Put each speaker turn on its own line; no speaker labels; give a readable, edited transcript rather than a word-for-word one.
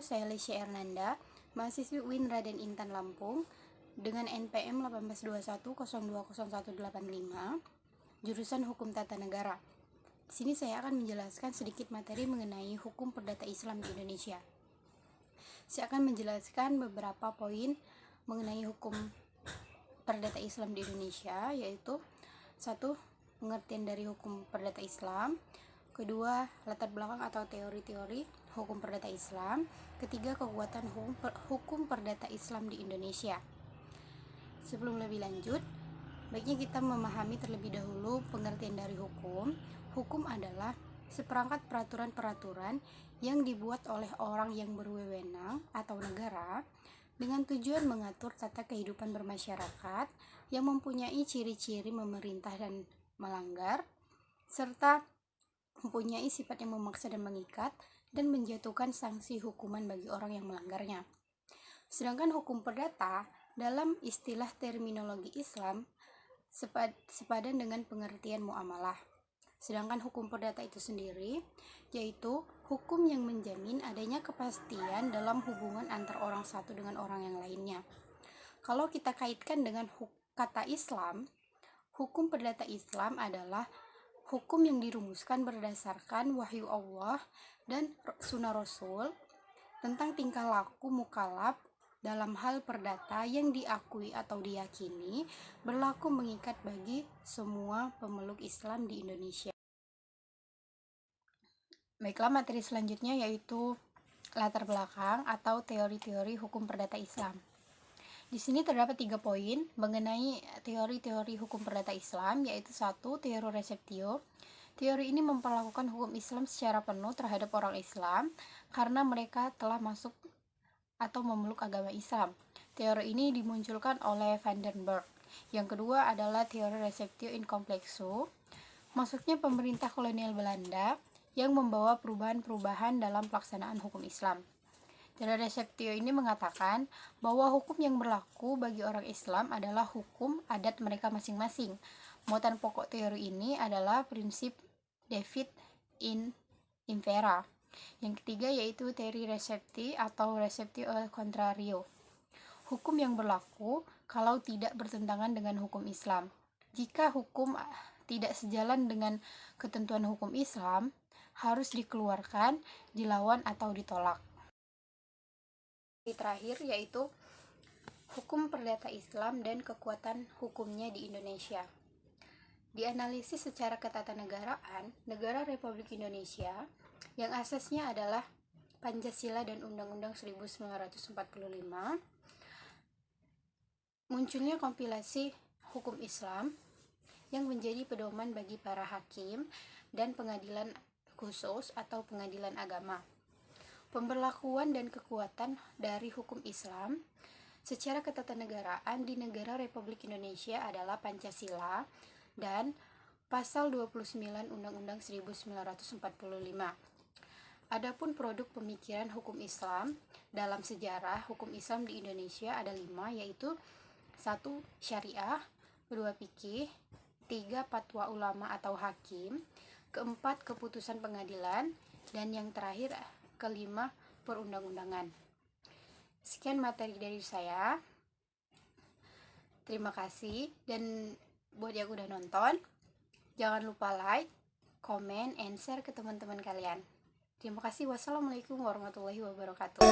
saya Lesya Ernanda, mahasiswi UIN Raden Intan Lampung, dengan NPM 1821020185, jurusan Hukum Tata Negara. Di sini saya akan menjelaskan sedikit materi mengenai hukum perdata Islam di Indonesia. Saya akan menjelaskan beberapa poin mengenai hukum perdata Islam di Indonesia, yaitu 1. Pengertian dari hukum perdata Islam. Kedua, latar belakang atau teori-teori hukum perdata Islam. Ketiga, kekuatan hukum perdata Islam di Indonesia. Sebelum lebih lanjut, baiknya kita memahami terlebih dahulu pengertian dari hukum. Hukum adalah seperangkat peraturan-peraturan yang dibuat oleh orang yang berwenang atau negara dengan tujuan mengatur tata kehidupan bermasyarakat yang mempunyai ciri-ciri memerintah dan melanggar, serta mempunyai sifat yang memaksa dan mengikat, dan menjatuhkan sanksi hukuman bagi orang yang melanggarnya. Sedangkan hukum perdata dalam istilah terminologi Islam sepadan dengan pengertian muamalah. Sedangkan hukum perdata itu sendiri yaitu hukum yang menjamin adanya kepastian dalam hubungan antar orang satu dengan orang yang lainnya. Kalau kita kaitkan dengan kata Islam, hukum perdata Islam adalah hukum yang dirumuskan berdasarkan wahyu Allah dan sunnah Rasul tentang tingkah laku mukallaf dalam hal perdata yang diakui atau diyakini berlaku mengikat bagi semua pemeluk Islam di Indonesia. Baiklah, materi selanjutnya yaitu latar belakang atau teori-teori hukum perdata Islam. Di sini terdapat 3 poin mengenai teori-teori hukum perdata Islam, yaitu 1. Teori receptio. Teori ini memperlakukan hukum Islam secara penuh terhadap orang Islam karena mereka telah masuk atau memeluk agama Islam. Teori ini dimunculkan oleh Van den Berg. Yang kedua adalah teori receptio in complexo. Masuknya pemerintah kolonial Belanda yang membawa perubahan-perubahan dalam pelaksanaan hukum Islam. Teori receptio ini mengatakan bahwa hukum yang berlaku bagi orang Islam adalah hukum adat mereka masing-masing. Muatan pokok teori ini adalah prinsip David in impera. Yang ketiga yaitu teori recepti atau receptio al contrario. Hukum yang berlaku kalau tidak bertentangan dengan hukum Islam. Jika hukum tidak sejalan dengan ketentuan hukum Islam, harus dikeluarkan, dilawan atau ditolak. Terakhir yaitu hukum perdata Islam dan kekuatan hukumnya di Indonesia. Dianalisis secara ketatanegaraan, negara Republik Indonesia yang asasnya adalah Pancasila dan Undang-Undang 1945, munculnya kompilasi hukum Islam yang menjadi pedoman bagi para hakim dan pengadilan khusus atau pengadilan agama. Pemberlakuan dan kekuatan dari hukum Islam secara ketatanegaraan di negara Republik Indonesia adalah Pancasila dan Pasal 29 Undang-Undang 1945. Adapun produk pemikiran hukum Islam dalam sejarah hukum Islam di Indonesia ada 5, yaitu 1. Syariah, 2. Fikih, 3. Fatwa ulama atau hakim, 4. Keputusan pengadilan, dan yang terakhir kelima, perundang-undangan. Sekian materi dari saya. Terima kasih, dan buat yang udah nonton, jangan lupa like, comment, and share ke teman-teman kalian. Terima kasih. Wassalamualaikum warahmatullahi wabarakatuh.